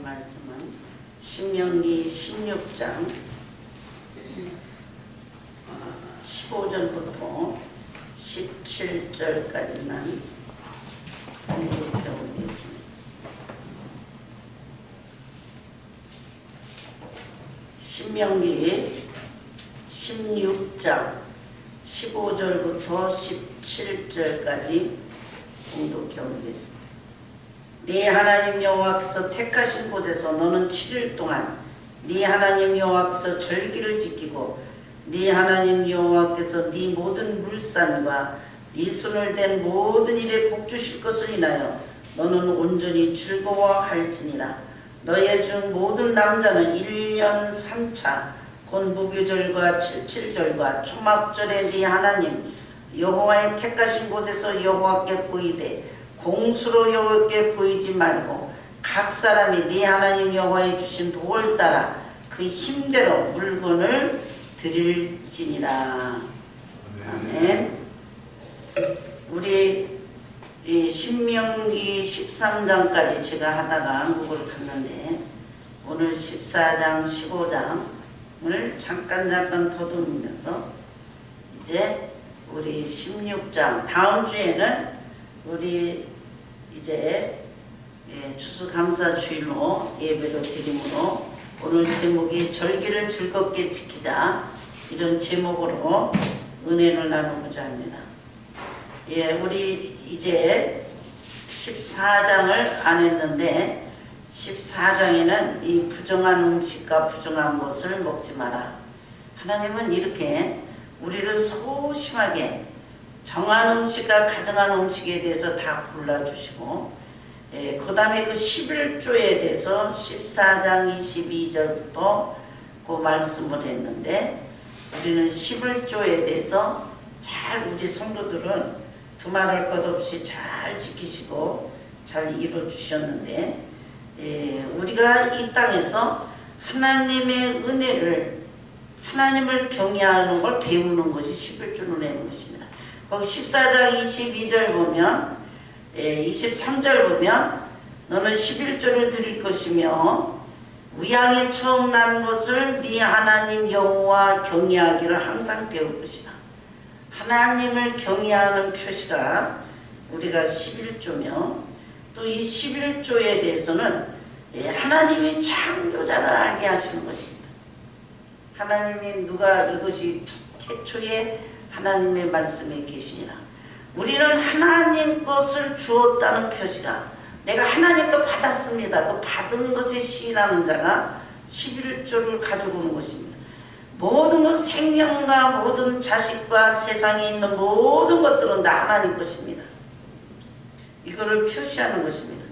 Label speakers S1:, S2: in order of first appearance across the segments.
S1: 말씀은 신명기 16장 15절부터 17절까지만 공부해보겠습니다. 신명기 16장 15절부터 17절까지 공독해보겠습니다. 네 하나님 여호와께서 택하신 곳에서 너는 7일 동안 네 하나님 여호와께서 절기를 지키고 네 하나님 여호와께서 네 모든 물산과 네 손을 댄 모든 일에 복 주실 것을 인하여 너는 온전히 즐거워할지니라. 너희 중 모든 남자는 1년 3차 곧 무교절과 77절과 초막절에 네 하나님 여호와의 택하신 곳에서 여호와께 보이되 공수로 여호와께 보이지 말고 각 사람이 네 하나님 여호와의 주신 도를 따라 그 힘대로 물건을 드릴지니라. 아멘. 우리 신명기 13장까지 제가 하다가 한국을 갔는데 오늘 14장 15장을 잠깐 더듬으면서 이제 우리 16장 다음 주에는 우리 이제 추수감사주일로 예배를 드림으로 오늘 제목이 절기를 즐겁게 지키자 이런 제목으로 은혜를 나누고자 합니다. 우리 이제 14장을 안 했는데 14장에는 이 부정한 음식과 부정한 것을 먹지 마라. 하나님은 이렇게 우리를 소심하게 정한 음식과 가정한 음식에 대해서 다 골라주시고 그 다음에 그 11조에 대해서 14장 22절부터 그 말씀을 했는데 우리는 11조에 대해서 잘 우리 성도들은 두말할 것 없이 잘 지키시고 잘 이루어주셨는데 우리가 이 땅에서 하나님의 은혜를 하나님을 경외하는 걸 배우는 것이 11조로 내는 것입니다. 거기 14장 22절 보면 23절 보면 너는 11조를 드릴 것이며 우양에 처음 난 것을 네 하나님 여호와 경외하기를 항상 배울 것이라. 하나님을 경외하는 표시가 우리가 11조며 또 이 11조에 대해서는 하나님이 창조자를 알게 하시는 것입니다. 하나님이 누가 이것이 태초에 하나님의 말씀에 계시니라. 우리는 하나님 것을 주었다는 표시가 내가 하나님 것 받았습니다. 그 받은 것에 시인하는 자가 11조를 가지고 오는 것입니다. 모든 것 생명과 모든 자식과 세상에 있는 모든 것들은 다 하나님 것입니다. 이거를 표시하는 것입니다.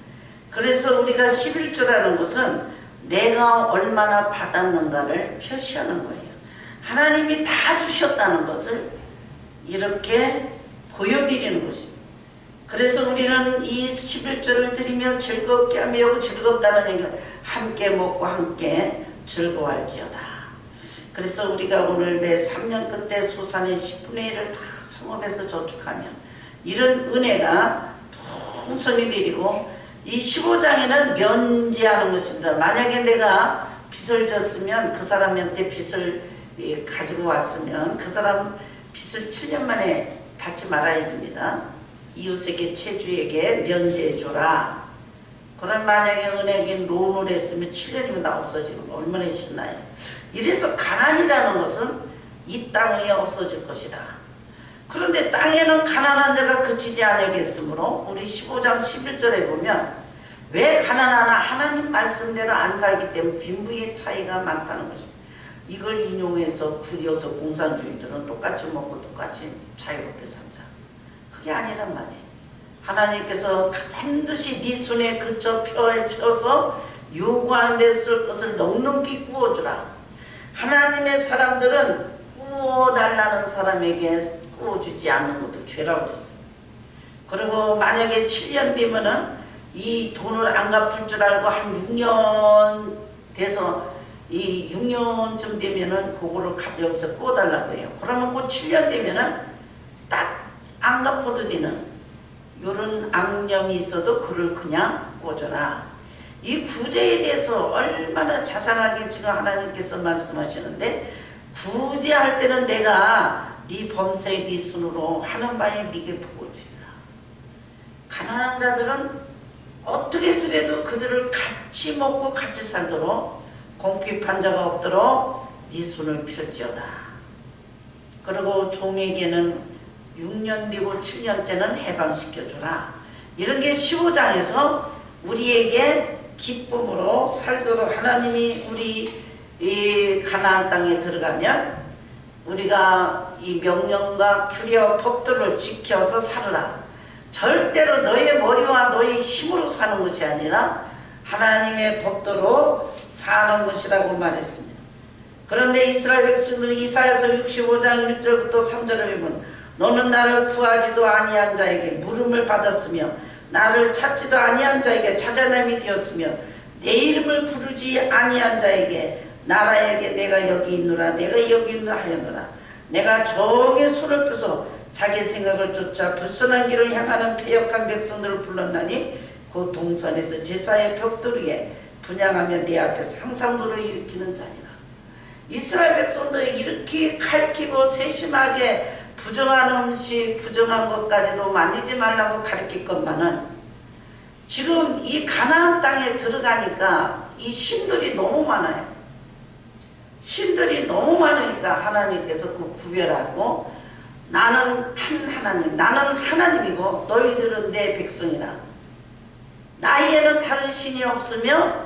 S1: 그래서 우리가 11조라는 것은 내가 얼마나 받았는가를 표시하는 거예요. 하나님이 다 주셨다는 것을 이렇게 보여드리는 것입니다. 그래서 우리는 이 11조를 드리며 즐겁게 하며 즐겁다는 얘기를 함께 먹고 함께 즐거워할지어다. 그래서 우리가 오늘 매 3년 끝에 소산의 10분의 1을 다 성업해서 저축하며 이런 은혜가 풍성히 내리고 이 15장에는 면제하는 것입니다. 만약에 내가 빚을 졌으면 그 사람한테 빚을 가지고 왔으면 그 사람 빚을 7년 만에 받지 말아야 됩니다. 이웃에게 채주에게 면제해줘라. 그럼 만약에 은행에 론을 했으면 7년이면 다 없어지는 거 얼마나 신나요. 이래서 가난이라는 것은 이 땅 위에 없어질 것이다. 그런데 땅에는 가난한 자가 그치지 아니하겠으므로 우리 15장 11절에 보면 왜 가난하나 하나님 말씀대로 안 살기 때문에 빈부의 차이가 많다는 것입니다. 이걸 인용해서 구려서 공산주의들은 똑같이 먹고 똑같이 자유롭게 살자. 그게 아니란 말이에요. 하나님께서 반드시 네 손에 그쳐 펴서 요구하는 데 쓸 것을 넉넉히 구워주라. 하나님의 사람들은 구워달라는 사람에게 구워주지 않는 것도 죄라고 그랬어요. 그리고 만약에 7년 되면은 이 돈을 안 갚을 줄 알고 한 6년 돼서 이 6년쯤 되면은 그거를 여기서 구워달라고 해요. 그러면 그 7년 되면은 딱 안 갚아도 되는 요런 악령이 있어도 그를 그냥 구워줘라. 이 구제에 대해서 얼마나 자상하게 지금 하나님께서 말씀하시는데, 구제할 때는 내가 네 범사에 네 손으로 하는 바에 네게 복을 주리라. 가난한 자들은 어떻게 쓰래도 그들을 같이 먹고 같이 살도록 공피판자가 없도록 네 손을 펼지어다. 그리고 종에게는 6년 되고 7년 때는 해방시켜주라. 이런 게 15장에서 우리에게 기쁨으로 살도록 하나님이 우리 이 가나안 땅에 들어가면 우리가 이 명령과 규례와 법도를 지켜서 살으라. 절대로 너의 머리와 너의 힘으로 사는 것이 아니라 하나님의 법도로 사는 것이라고 말했습니다. 그런데 이스라엘 백성들은 이사야서 65장 1절부터 3절을 보면 너는 나를 구하지도 아니한 자에게 물음을 받았으며 나를 찾지도 아니한 자에게 찾아냄이 되었으며 내 이름을 부르지 아니한 자에게 나라에게 내가 여기 있노라 내가 여기 있노라 하였노라. 내가 적의 손을 펴서 자기 생각을 쫓아 불선한 길을 향하는 패역한 백성들을 불렀나니 그 동산에서 제사의 벽돌 위에 분향하며 내 앞에서 항상도를 일으키는 자니라. 이스라엘 백성들이 이렇게 가르치고 세심하게 부정한 음식, 부정한 것까지도 만지지 말라고 가르칠 것만은 지금 이 가나안 땅에 들어가니까 이 신들이 너무 많아요. 신들이 너무 많으니까 하나님께서 그 구별하고 나는 한 하나님, 나는 하나님이고 너희들은 내 백성이라. 나에게는 다른 신이 없으며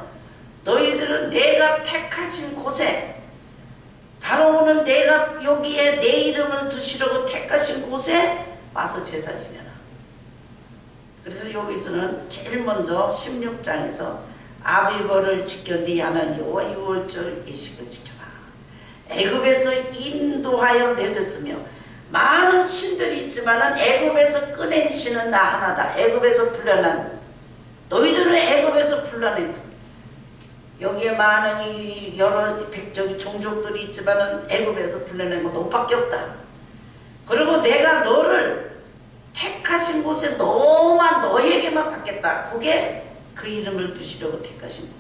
S1: 너희들은 내가 택하신 곳에 바로 오늘 내가 여기에 내 이름을 두시려고 택하신 곳에 와서 제사 지내라. 그래서 여기서는 제일 먼저 16장에서 아비벌을 지켜 네 하나님 여호와 유월절 예식을 지켜라. 애굽에서 인도하여 내셨으며 많은 신들이 있지만 애굽에서 꺼낸 신은 나 하나다. 애굽에서 불러난 너희들은 애굽에서 불러낸 여기에 많은 이 여러 백족이 종족들이 있지만 애굽에서 불러낸 거 너밖에 없다. 그리고 내가 너를 택하신 곳에 너만 너에게만 받겠다. 그게 그 이름을 두시려고 택하신 곳.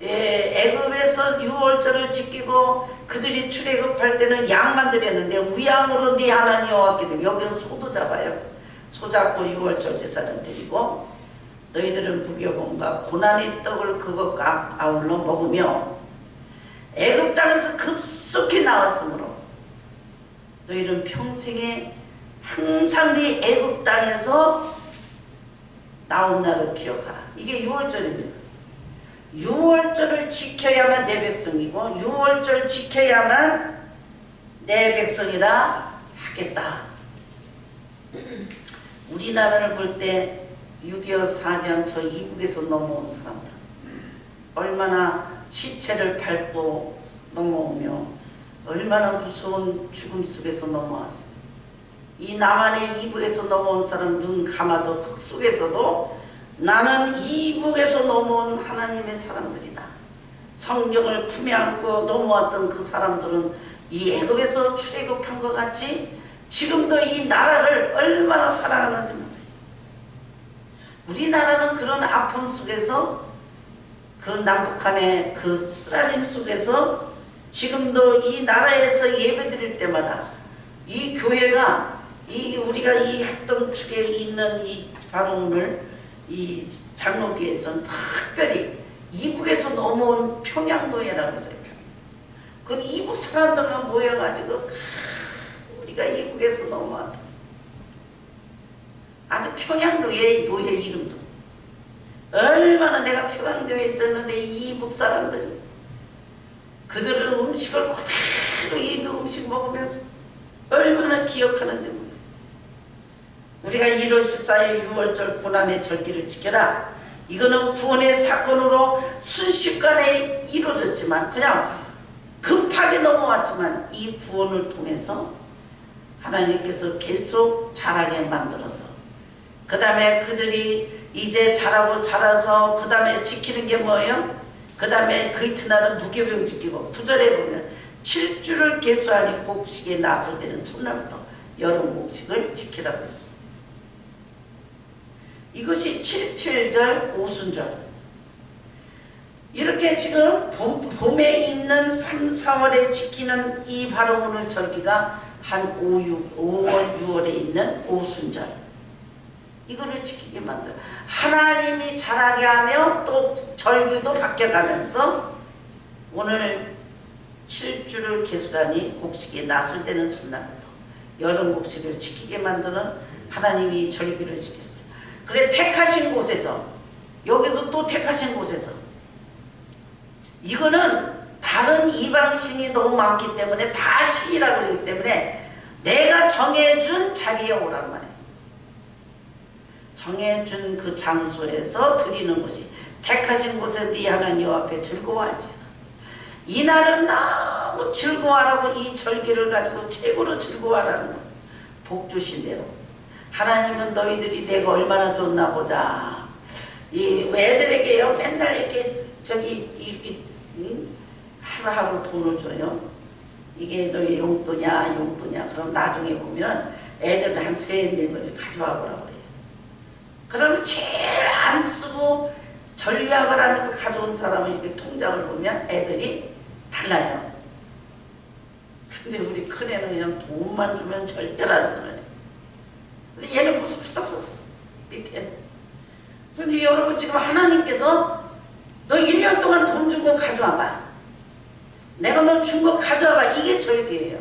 S1: 예, 애굽에서 유월절을 지키고 그들이 출애굽할 때는 양만 드렸는데 우양으로 네 하나님 여호와께 드리고 여기는 소도 잡아요. 소 잡고 유월절 제사를 드리고 너희들은 부교봉과 고난의 떡을 그것과 아울러 먹으며 애굽 땅에서 급속히 나왔으므로 너희는 평생에 항상 네 애굽 땅에서 나온 날을 기억하라. 이게 유월절입니다. 유월절을 지켜야만 내 백성이고 유월절 지켜야만 내 백성이라 하겠다. 우리나라를 볼 때 6.25 사변 저 이북에서 넘어온 사람들 얼마나 시체를 밟고 넘어오며 얼마나 무서운 죽음 속에서 넘어왔어요. 이 남한의 이북에서 넘어온 사람 눈 감아도 흙 속에서도 나는 이북에서 넘어온 하나님의 사람들이다. 성경을 품에 안고 넘어왔던 그 사람들은 이 애굽에서 출애굽한 것 같이 지금도 이 나라를 얼마나 사랑하는지 몰라요. 우리나라는 그런 아픔 속에서 그 남북한의 그 쓰라림 속에서 지금도 이 나라에서 예배드릴 때마다 이 교회가 이 우리가 이 합동축에 있는 이 바로 오늘 이 장로교에서는 특별히 이북에서 넘어온 평양노예라고 해서 그 이북 사람들만 모여가지고 우리가 이북에서 넘어왔다. 아주 평양노예 노예 이름도 얼마나 내가 평양노예에 있었는데 이북 사람들이 그들은 음식을 그대로 이 음식 먹으면서 얼마나 기억하는지 몰라요. 우리가 1월 14일 유월절 고난의 절기를 지켜라. 이거는 구원의 사건으로 순식간에 이루어졌지만 그냥 급하게 넘어왔지만 이 구원을 통해서 하나님께서 계속 자라게 만들어서 그 다음에 그들이 이제 자라고 자라서 그 다음에 지키는 게 뭐예요? 그 다음에 그 이튿날은 무교병 지키고 9절에 보면 7주를 계수하니 곡식에 낫을 때는 첫날부터 여름 곡식을 지키라고 했습니다. 이것이 77절 오순절. 이렇게 지금 봄에 있는 3, 4월에 지키는 이 바로 오늘 절기가 한 5월, 6월에 있는 오순절. 이거를 지키게 만들어. 하나님이 자라게 하며 또 절기도 바뀌어가면서 오늘 7주를 계수하니 곡식이 났을 때는 첫날부터 여름 곡식을 지키게 만드는 하나님이 절기를 지켰어요. 그래 택하신 곳에서, 여기도 또 택하신 곳에서, 이거는 다른 이방신이 너무 많기 때문에 다 신이라고 그러기 때문에 내가 정해준 자리에 오란 말이에요. 정해준 그 장소에서 드리는 것이, 택하신 곳에 네 하나님 앞에 즐거워할지라. 이날은 너무 즐거워하라고, 이 절기를 가지고 최고로 즐거워하라는 거예요. 복 주신 대로. 하나님은 너희들이 내가 얼마나 좋나 보자. 이 애들에게요 맨날 이렇게 이렇게 하루하루 돈을 줘요. 이게 너희 용돈이야 용돈이야. 그럼 나중에 보면 애들 한 3-4번 가져와 보라고 그래요. 그러면 제일 안 쓰고 전략을 하면서 가져온 사람은 이렇게 통장을 보면 애들이 달라요. 근데 우리 큰애는 그냥 돈만 주면 절대로 안 쓰는 애. 근데 얘는 벌써 후딱 썼어. 밑에. 근데 여러분 지금 하나님께서 너 1년 동안 돈 준 거 가져와봐. 내가 너 준 거 가져와봐. 이게 절개예요.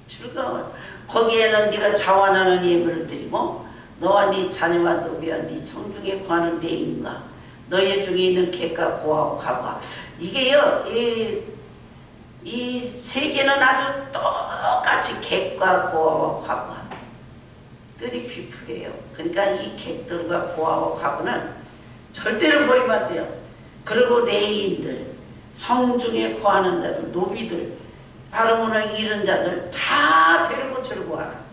S1: 즐거워. 거기에는 네가 자원하는 예물을 드리고 너와 네 자녀와 너비와 네 성중에 구하는 내 인과 너희 중에 있는 객과 고하고 가과. 이게요 이 세계는 아주 똑같이 객과 고하와 과부가 뜰이 비풀이에요. 그러니까 이 객들과 고하와 과부는 절대로 버리면 안 돼요. 그리고 레이인들, 성중에 구하는 자들, 노비들, 바로 오늘 잃은 자들 다 데리고 즐거워하라.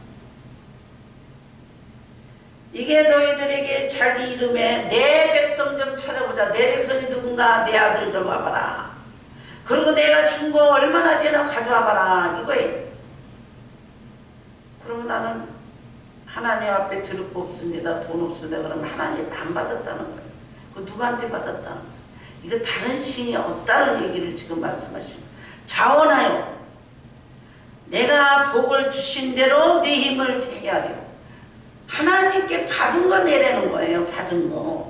S1: 이게 너희들에게 자기 이름에 내 백성 좀 찾아보자. 내 백성이 누군가 내 아들 좀 와봐라. 그리고 내가 준 거 얼마나 되나 가져와봐라. 이거예요. 그러면 나는 하나님 앞에 들을 거 없습니다. 돈 없습니다. 그러면 하나님 안 받았다는 거예요. 그 누구한테 받았다는 거예요. 이거 다른 신이 없다는 얘기를 지금 말씀하시는 거예요. 자원하여 내가 복을 주신 대로 네 힘을 세게 하려. 하나님께 받은 거 내라는 거예요. 받은 거.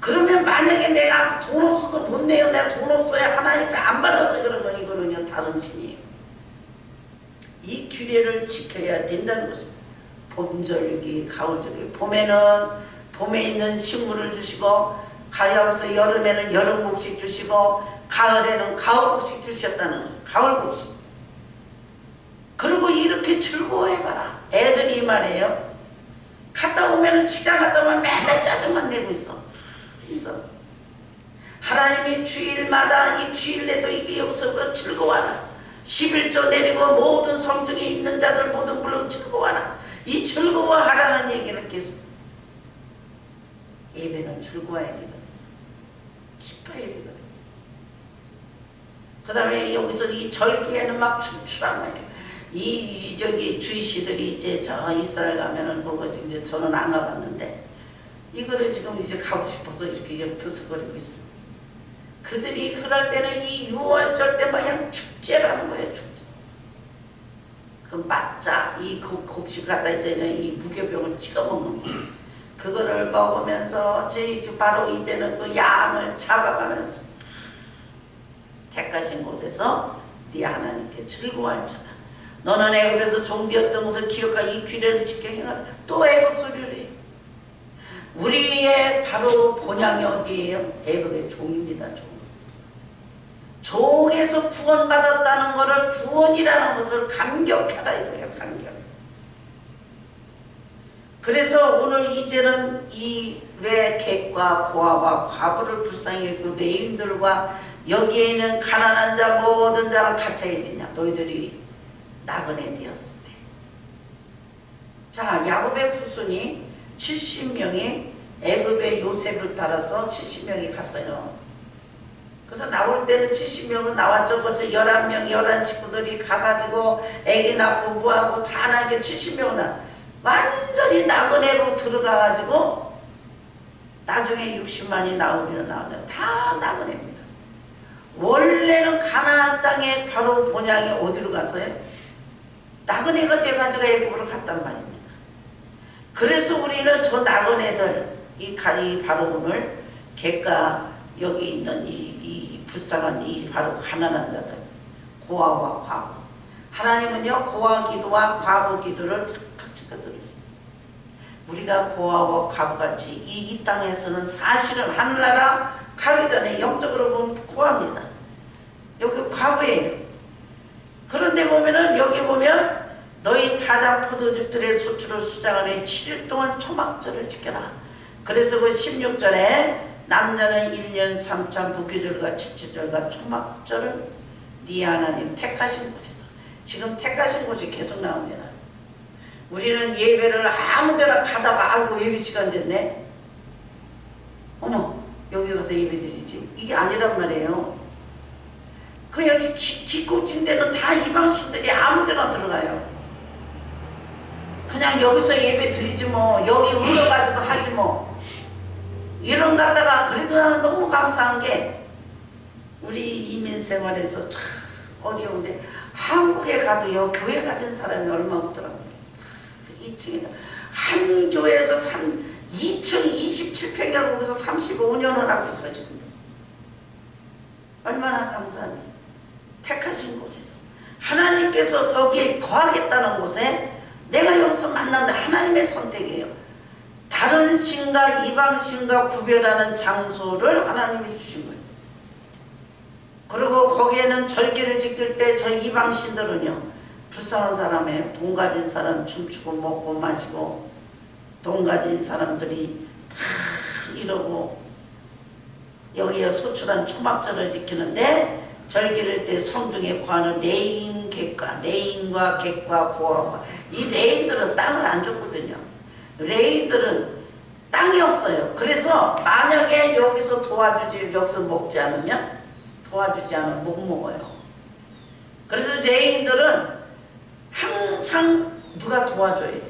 S1: 그러면 만약에 내가 돈 없어서 못 내요. 내가 돈 없어야 하나님께 안 받아서 그런 건 이거는요 다른 신이에요. 이 규례를 지켜야 된다는 것입니다. 봄절기, 가을절기. 봄에는 봄에 있는 식물을 주시고 가을에서 여름에는 여름 곡식 주시고 가을에는 가을 곡식 주셨다는 거예요. 가을 곡식. 그리고 이렇게 즐거워해봐라. 애들이 말이에요. 갔다 오면은 직장 갔다 오면 맨날 짜증만 내고 있어. 그래서 하나님이 주일마다 이 주일내도 이게 여기서 즐거워하라. 11조 내리고 모든 성중에 있는 자들 모든 불러 즐거워하라. 이 즐거워하라는 얘기를 계속. 예배는 즐거워야 되거든. 기뻐야 되거든. 그 다음에 여기서 이 절기에는 막 춤추란 말이에요. 저기 주이시들이 이제 저 이스라엘 가면은 뭐가 이제 저는 안 가봤는데 이거를 지금 이제 가고 싶어서 이렇게 들썩거리고 있어. 그들이 그럴 때는 이 6월절 때 마냥 축제라는 거예요. 축제. 그 맞자 이 곡식 갖다 이제 이 무교병을 찍어 먹는 거예요. 그거를 먹으면서 바로 이제는 그 양을 잡아가면서 택하신 곳에서 네 하나님께 즐거워할지어다. 너는 애굽에서 종되었던 것을 기억하고 이 규례를 지켜 행하라. 또 애굽 소리를 해. 우리의 바로 본향이 어디예요? 애굽의 종입니다. 종에서 구원받았다는 것을 구원이라는 것을 감격하라 이거예요. 감격. 그래서 오늘 이제는 이 왜 객과 고아와 과부를 불쌍히 여기고 레인들과 여기에 있는 가난한 자 모든 자를 바쳐야 되냐. 너희들이 나그네 되었을 때. 자, 야곱의 후손이 70명이 애굽의 요셉을 따라서 70명이 갔어요. 그래서 나올 때는 70명으로 나왔죠. 그래서 11명, 11 식구들이 가가지고 애기 낳고 뭐하고 다 나게 70명 나. 완전히 나그네로 들어가가지고 나중에 60만이 나오기는 나오죠. 다 나그네입니다. 원래는 가나안 땅에 바로 본향이 어디로 갔어요? 나그네가 돼가지고 애굽으로 갔단 말입니다. 그래서 우리는 저 나그네들 이 바로 오늘 객가 여기 있는 이 불쌍한 이 바로 가난한 자들 고아와 과부 하나님은요 고아 기도와 과부 기도를 같이 거두리시 우리가 고아와 과부같이 이 땅에서는 사실은 하늘나라 가기 전에 영적으로 보면 고아입니다. 여기 과부예요. 그런데 보면은 여기 보면 너희 타작 포도즙들의 소출을 수장을 해 7일 동안 초막절을 지켜라. 그래서 그 16절에 남자는 1년 3천 부교절과 칠칠절과 초막절을 네 하나님 택하신 곳에서 지금 택하신 곳이 계속 나옵니다. 우리는 예배를 아무데나 가다가 아이고 예배 시간 됐네. 어머 여기 가서 예배 드리지. 이게 아니란 말이에요. 그 여기 기꽂힌 데는 다 이방신들이 아무데나 들어가요. 그냥 여기서 예배 드리지 뭐 여기 울어가지고 하지 뭐 이런 갖다가 그래도 나는 너무 감사한 게 우리 이민생활에서 참 어려운데 한국에 가도요 교회 가진 사람이 얼마 없더라고요. 2층에 한 교회에서 2층 27평이라고 거기서 35년을 하고 있어 지금. 얼마나 감사한지. 택하신 곳에서 하나님께서 여기에 거하겠다는 곳에 내가 여기서 만난다. 하나님의 선택이에요. 다른 신과 이방 신과 구별하는 장소를 하나님이 주신 거예요. 그리고 거기에는 절기를 지킬 때 저 이방 신들은요 불쌍한 사람이에요. 돈 가진 사람 춤추고 먹고 마시고 돈 가진 사람들이 다 이러고 여기에 소출한 초막절을 지키는데 절기를 때 성중에 구하는 레인 객과 레인과 객과 고아와 이 레인들은 땅을 안 줬거든요. 레인들은 땅이 없어요. 그래서 만약에 여기서 도와주지 여기서 먹지 않으면 도와주지 않으면 못 먹어요. 그래서 레인들은 항상 누가 도와줘야 돼.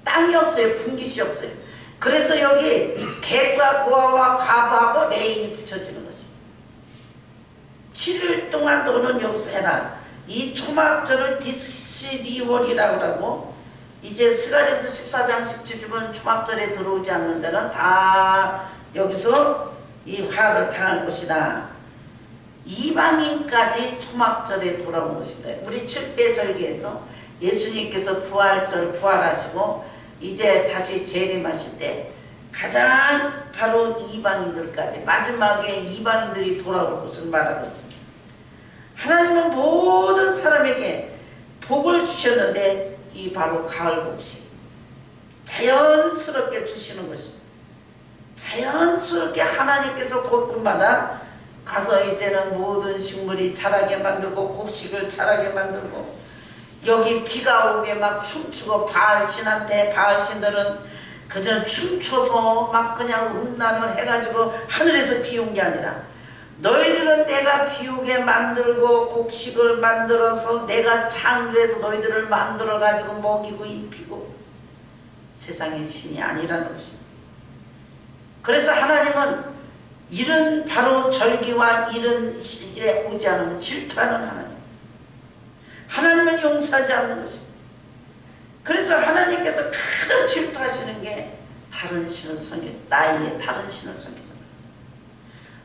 S1: 땅이 없어요. 분깃이 없어요. 그래서 여기 객과 고아와 과부하고 레인이 붙여지는 거죠. 7일 동안 너는 여기서 해라. 이 초막절을 디스리월이라고 하고 이제 스가랴서 14장 17절은 초막절에 들어오지 않는 자는 다 여기서 이 화를 당할 것이다. 이방인까지 초막절에 돌아온 것입니다. 우리 7대 절기에서 예수님께서 부활하시고 이제 다시 재림하실 때 가장 바로 이방인들까지 마지막에 이방인들이 돌아올 것을 말하고 있습니다. 하나님은 모든 사람에게 복을 주셨는데 이 바로 가을 복식 자연스럽게 주시는 것입니다. 자연스럽게 하나님께서 곳곳마다 가서 이제는 모든 식물이 자라게 만들고 곡식을 자라게 만들고 여기 비가 오게 막 춤추고 바알신한테 바알신들은 그저 춤춰서 막 그냥 음란을 해가지고 하늘에서 비 온 게 아니라 너희들은 내가 비오게 만들고 곡식을 만들어서 내가 창조해서 너희들을 만들어가지고 먹이고 입히고 세상의 신이 아니라는 것입니다. 그래서 하나님은 이런 바로 절기와 이런 일에 오지 않으면 질투하는 하나님. 하나님은 용서하지 않는 것입니다. 그래서 하나님께서 가장 질투하시는 게 다른 신을 섬기, 나의 다른 신을 섬기잖아요.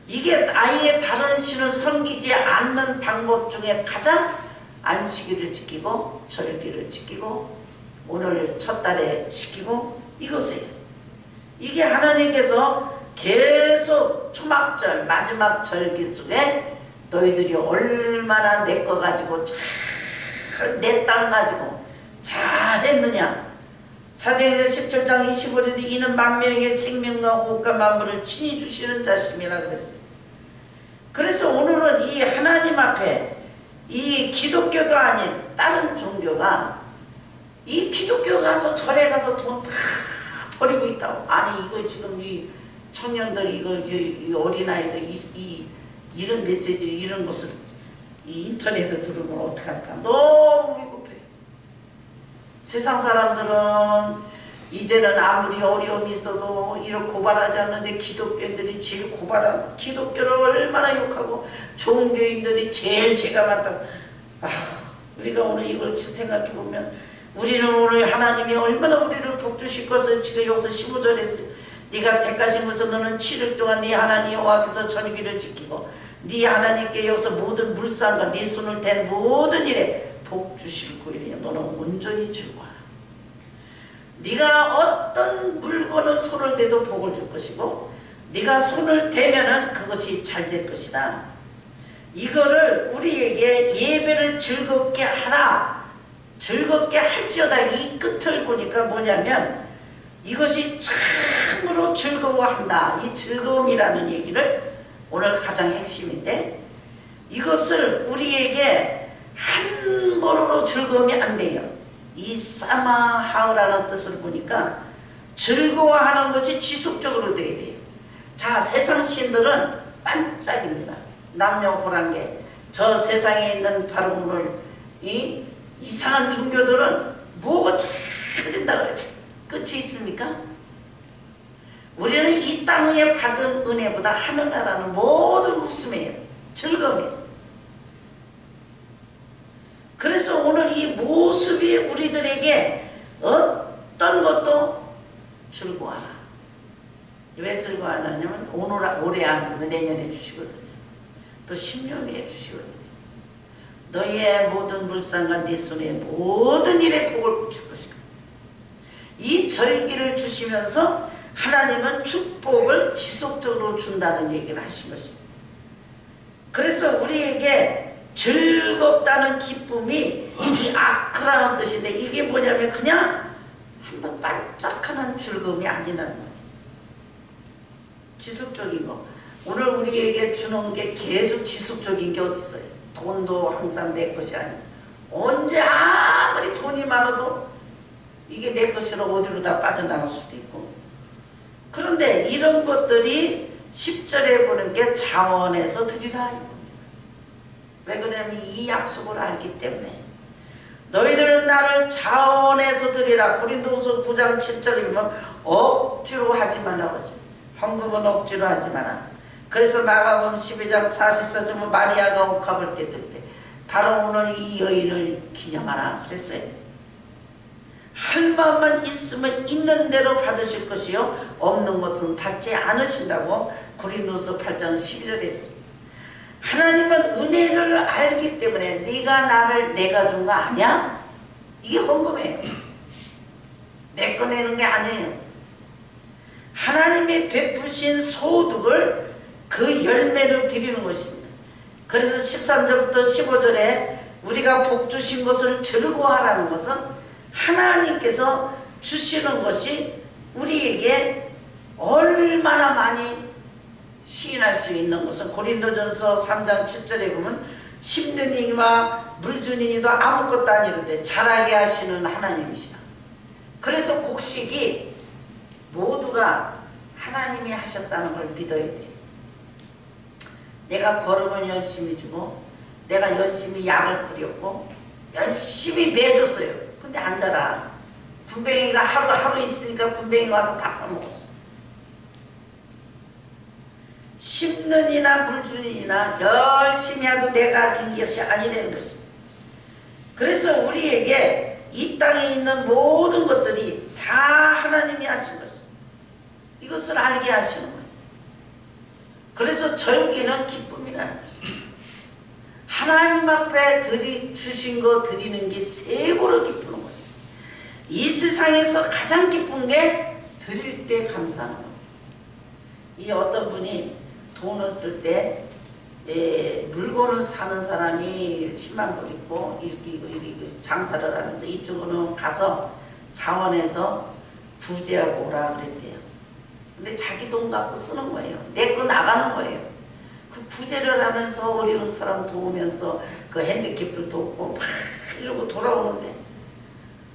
S1: 이게 나의 다른 신을 섬기지 않는 방법 중에 가장 안식일을 지키고 절기를 지키고 오늘 첫 달에 지키고 이것이에요. 이게 하나님께서 계속 초막절 마지막 절기 속에 너희들이 얼마나 내 거 가지고 잘 내 땅 가지고 잘했느냐. 사도행전 17장 25절에 이는 만민에게 생명과 호흡과 만물을 친히 주시는 자심이라 그랬어요. 그래서 오늘은 이 하나님 앞에 이 기독교가 아닌 다른 종교가 이 기독교 가서 절에 가서 돈 다 버리고 있다고. 아니 이거 지금 이 청년들이 이거 이 어린아이들 이런 메시지 이런 것을 이 인터넷에 들으면 어떡할까. 너무 위급해. 세상 사람들은 이제는 아무리 어려움이 있어도 이를 고발하지 않는데 기독교인들이 제일 고발하고 기독교를 얼마나 욕하고 종교인들이 제일 죄가 많다고. 우리가 오늘 이걸 생각해 보면 우리는 오늘 하나님이 얼마나 우리를 복주실 것을 지금 여기서 15절에 했어요. 네가 대가심으로써 너는 7일 동안 네 하나님 여호와께서 절기를 지키고 네 하나님께 여기서 모든 물상과 네 손을 댄 모든 일에 복주실 거이니 너는 온전히 즐거워하라. 네가 어떤 물건을 손을 대도 복을 줄 것이고 네가 손을 대면은 그것이 잘 될 것이다. 이거를 우리에게 예배를 즐겁게 하라. 즐겁게 할지어다. 이 끝을 보니까 뭐냐면 이것이 참으로 즐거워한다. 이 즐거움이라는 얘기를 오늘 가장 핵심인데 이것을 우리에게 한 번으로 즐거움이 안 돼요. 이 사마하우라는 뜻을 보니까 즐거워하는 것이 지속적으로 돼야 돼요. 자, 세상 신들은 반짝입니다. 남녀호랑개. 저 세상에 있는 바로 오늘 이 이상한 종교들은 뭐가 잘 된다고 해요. 끝이 있습니까? 우리는 이 땅 위에 받은 은혜보다 하늘나라는 모든 웃음이에요. 즐거움이에요. 그래서 오늘 이 모습이 우리들에게 어떤 것도 즐거워하라. 왜 즐거워하냐면 올해 안 주면 내년에 주시거든요. 또 10년 후에 주시거든요. 너희의 모든 물상과 네 손의 모든 일에 복을 줄 것이고 이 절기를 주시면서 하나님은 축복을 지속적으로 준다는 얘기를 하신 것입니다. 그래서 우리에게 즐겁다는 기쁨이 이 아크라는 뜻인데 이게 뭐냐면 그냥 한번 반짝하는 즐거움이 아니라는 거예요. 지속적인 거. 오늘 우리에게 주는 게 계속 지속적인 게 어디 있어요? 돈도 항상 내 것이 아니고 언제 아무리 돈이 많아도 이게 내 것이라 어디로 다 빠져나갈 수도 있고 그런데 이런 것들이 10절에 보는 게 자원에서 드리라. 왜 그러냐면 이 약속을 알기 때문에 너희들은 나를 자원에서 드리라. 고린도후서 9장 7절에 보면 억지로 하지 말라고 했어요. 헌금은 억지로 하지 마라. 그래서 마가복음 12장 44절 마리아가 옥합을 깼을 때 바로 오늘 이 여인을 기념하라 그랬어요. 할 마음만 있으면 있는 대로 받으실 것이요 없는 것은 받지 않으신다고 고린도서 8장 12절에 했습니다. 하나님은 은혜를 알기 때문에 네가 나를 내가 준 거 아니야? 이게 헌금이에요. 내 거 내는 게 아니에요. 하나님이 베푸신 소득을 그 열매를 드리는 것입니다. 그래서 13절부터 15절에 우리가 복 주신 것을 즐거워하라는 것은 하나님께서 주시는 것이 우리에게 얼마나 많이 시인할 수 있는 것은 고린도전서 3장 7절에 보면 심는 이와 물 주는 이도 아무것도 아니는데 자라게 하시는 하나님이시다. 그래서 곡식이 모두가 하나님이 하셨다는 걸 믿어야 돼. 내가 걸음을 열심히 주고 내가 열심히 약을 뿌렸고 열심히 매줬어요. 근데 안 자라. 군뱅이가 하루 있으니까 군뱅이가 와서 다 파먹었어. 심는 이나 물 주는 이나 열심히 해도 내가 된 것이 아니라는 것입니다. 그래서 우리에게 이 땅에 있는 모든 것들이 다 하나님이 하신 것입니다. 이것을 알게 하시는 거예요. 그래서 절기는 기쁨이라는 것입니다. 하나님 앞에 주신 거 드리는 게 최고로 기쁘는 거예요. 이 세상에서 가장 기쁜 게 드릴 때 감사하는 거예요. 이 어떤 분이 돈을 쓸 때 물건을 사는 사람이 10만 불 있고 이렇게 장사를 하면서 이쪽으로는 가서 자원에서 부재하고 오라 그랬대요. 근데 자기 돈 갖고 쓰는 거예요. 내 거 나가는 거예요. 그 부재를 하면서 어려운 사람 도우면서 그 핸디캡들 돕고 막 이러고 돌아오는데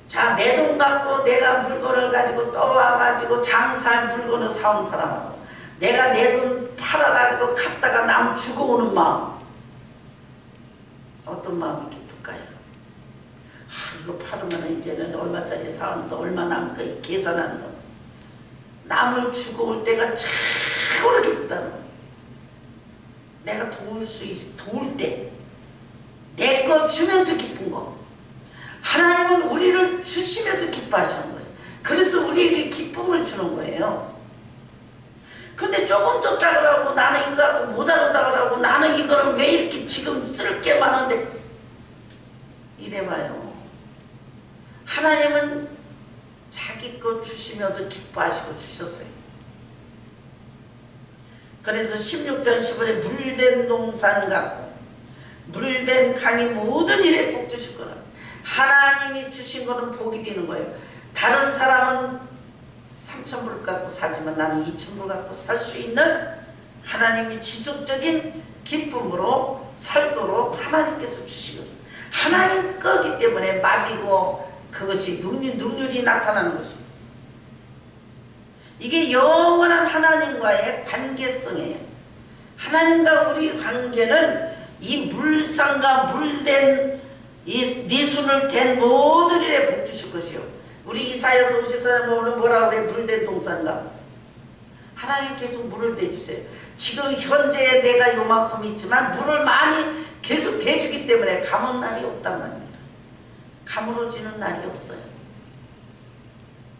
S1: 자, 내 돈 갖고 내가 물건을 가지고 떠와가지고 장사할 물건을 사온 사람하고 내가 내 돈 팔아가지고 갔다가 남 죽어오는 마음 어떤 마음이 기쁠까요? 이거 팔으면 이제는 얼마짜리 사왔는데 얼마 남을까 계산하는 거. 남을 주고 올 때가 최고로 기쁘다는 거. 내가 도울 때 내 거 주면서 기쁜 거. 하나님은 우리를 주시면서 기뻐하시는 거죠. 그래서 우리에게 기쁨을 주는 거예요. 근데 조금 줬다 그러고 나는 이거 갖고 모자르다 그러고 나는 이거는 왜 이렇게 지금 쓸 게 많은데 이래봐요. 하나님은 자기 거 주시면서 기뻐하시고 주셨어요. 그래서 16절 15절에 물된 농산 같고 물된 강이 모든 일에 복 주실 거라. 하나님이 주신 거는 복이 되는 거예요. 다른 사람은 3,000불 갖고 사지만 나는 2,000불 갖고 살 수 있는 하나님이 지속적인 기쁨으로 살도록 하나님께서 주시거든요. 하나님 거기 때문에 맛이고 그것이 능률이 나타나는 것입니다. 이게 영원한 하나님과의 관계성이에요. 하나님과 우리 관계는 이 물상과 물된 이 네 손을 댄 모든 일에 복 주실 것이요. 우리 이사야서 54장에 뭐라 그래? 물된 동산과 하나님께서 물을 대주세요. 지금 현재 내가 요만큼 있지만 물을 많이 계속 대주기 때문에 가물 날이 없단 말입니다. 가물어지는 날이 없어요.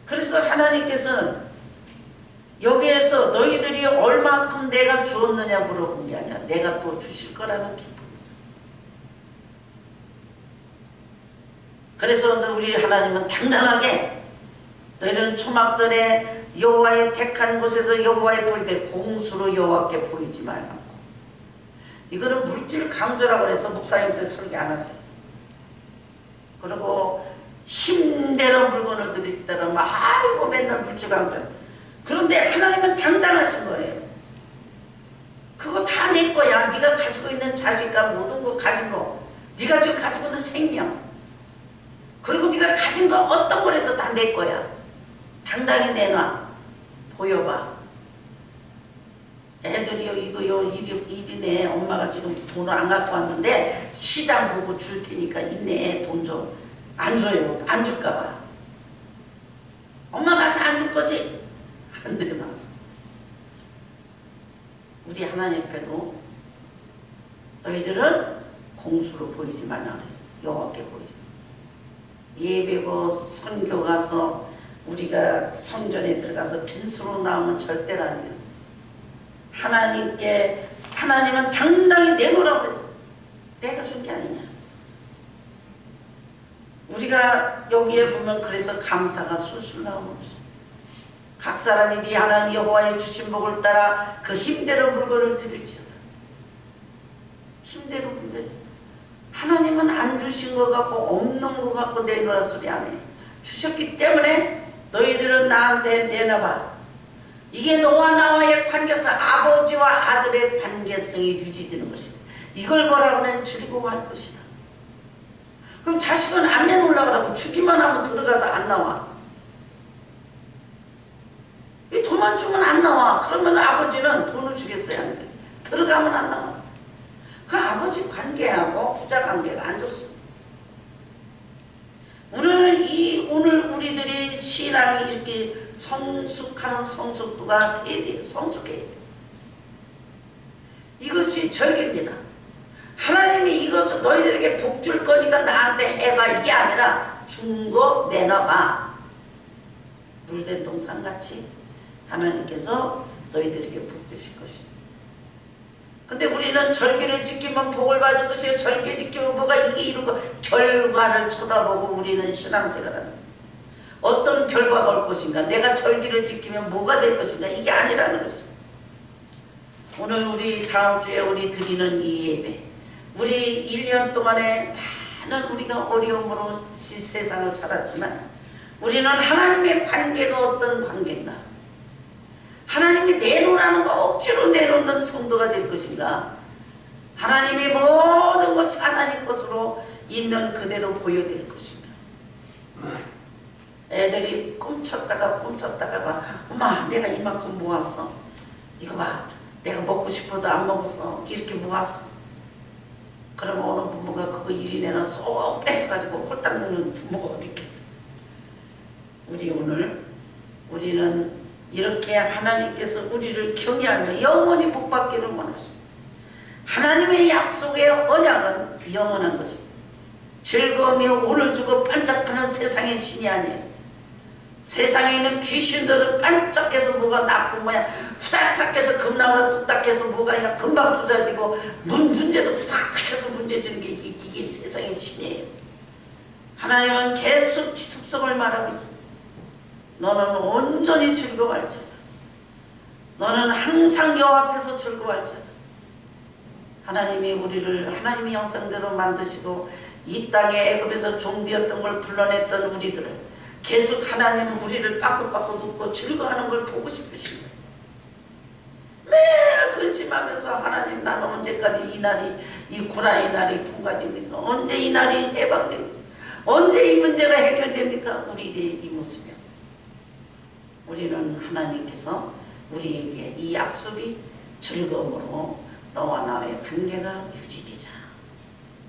S1: 그래서 하나님께서는 여기에서 너희들이 얼만큼 내가 주었느냐 물어본 게 아니라 내가 또 주실 거라는 기쁨입니다. 그래서 우리 하나님은 당당하게 너희는 초막전에 여호와의 택한 곳에서 여호와의 보이되 공수로 여호와께 보이지 말라고. 이거는 물질 강조라고 해서 목사님 때 설계 안 하세요. 그리고 힘대로 물건을 들이키다가 아이고 맨날 물질 강조. 그런데 하나님은 당당하신 거예요. 그거 다 내 거야. 네가 가지고 있는 자식과 모든 거 가진 거, 네가 지금 가지고 있는 생명, 그리고 네가 가진 거 어떤 거라도 다 내 거야. 당당히 내놔. 보여봐. 애들이요 이거요 일이네. 엄마가 지금 돈을 안 갖고 왔는데 시장 보고 줄 테니까 있네. 돈 좀. 안 줘요. 안 줄까 봐. 엄마 가서 안 줄 거지? 안 내놔. 우리 하나님 앞에도 너희들은 공수로 보이지 말라 그랬어. 여호와께 보이지. 예배고 선교 가서 우리가 성전에 들어가서 빈수로 나오면 절대로 안 돼요. 하나님은 당당히 내놓으라고 했어. 내가 준 게 아니냐. 우리가 여기에 보면 그래서 감사가 술술 나오는 것입니다. 각 사람이 네 하나님 여호와의 주신 복을 따라 그 힘대로 물건을 드릴지어다. 힘대로 물건을. 하나님은 안 주신 것 같고 없는 것 같고 내놓으라 소리 안 해. 주셨기 때문에 너희들은 나한테 내놔봐. 이게 너와 나와의 관계성, 아버지와 아들의 관계성이 유지되는 것입니다. 이걸 뭐라고 하면 즐거워할 것이다. 그럼 자식은 안 내놓으려고 하고 주기만 하면 들어가서 안 나와. 이 돈만 주면 안 나와. 그러면 아버지는 돈을 주겠어요? 안 그래? 들어가면 안 나와. 그 아버지 관계하고 부자 관계가 안 좋습니다. 오늘 우리들이 신앙이 이렇게 성숙하는 성숙도가 돼야 돼요. 성숙해야 돼요. 이것이 절개입니다. 하나님이 이것을 너희들에게 복 줄 거니까 나한테 해봐. 이게 아니라 준 거 내놔봐. 물된 동산같이 하나님께서 너희들에게 복 주실 것입니다. 근데 우리는 절기를 지키면 복을 받을 것이에요. 절기 지키면 뭐가 이게 이루고 결과를 쳐다보고 우리는 신앙생활을 하는 거예요. 어떤 결과가 올 것인가, 내가 절기를 지키면 뭐가 될 것인가, 이게 아니라는 것입니다. 오늘 우리 다음 주에 우리 드리는 이 예배, 우리 1년 동안에 많은 우리가 어려움으로 세상을 살았지만 우리는 하나님의 관계가 어떤 관계인가, 하나님이 내놓으라는 거 억지로 내놓는 성도가 될 것인가, 하나님의 모든 것이 하나님 것으로 있는 그대로 보여드릴 것인가. 애들이 꿈쳤다가 엄마 내가 이만큼 모았어. 이거 봐. 내가 먹고 싶어도 안 먹었어. 이렇게 모았어. 그러면 어느 부모가 그거 1인에나 쏙 뺏어가지고 홀딱 먹는 부모가 어디 있겠어. 우리는 이렇게 하나님께서 우리를 경외하며 영원히 복받기를 원하십니다. 하나님의 약속의 언약은 영원한 것입니다. 즐거움이 오늘 주고 반짝하는 세상의 신이 아니에요. 세상에 있는 귀신들은 반짝해서 뭐가 나쁜 모양, 후닥닥해서 금나무나 뚝딱해서 뭐가 그냥 금방 부자지고 문제도 후닥닥해서 문제지는 게 이게 세상의 신이에요. 하나님은 계속 지속성을 말하고 있습니다. 너는 온전히 즐거워할지어다. 너는 항상 여호와 앞에서 즐거워할지어다. 하나님이 우리를 하나님의 형상대로 만드시고 이 땅에 애굽에서 종되었던 걸 불러냈던 우리들을 계속 하나님은 우리를 빠꾸빠꾸 눕고 즐거워하는 걸 보고 싶으신 거예요. 매일 근심하면서 하나님 나는 언제까지 이 고난의 날이 통과됩니까? 언제 이 날이 해방됩니까? 언제 이 문제가 해결됩니까? 우리의 이 모습이요. 우리는 하나님께서 우리에게 이 약속이 즐거움으로 너와 나의 관계가 유지되자.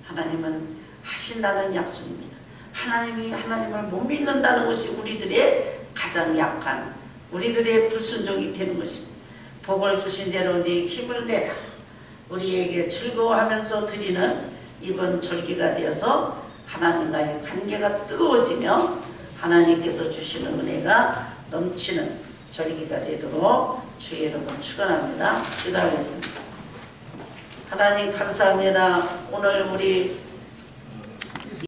S1: 하나님은 하신다는 약속입니다. 하나님이 하나님을 못 믿는다는 것이 우리들의 가장 약한 우리들의 불순종이 되는 것입니다. 복을 주신 대로 네 힘을 내라. 우리에게 즐거워하면서 드리는 이번 절기가 되어서 하나님과의 관계가 뜨거워지며 하나님께서 주시는 은혜가 넘치는 절기가 되도록 주의 이름으로 축원합니다. 기도하겠습니다. 하나님 감사합니다. 오늘 우리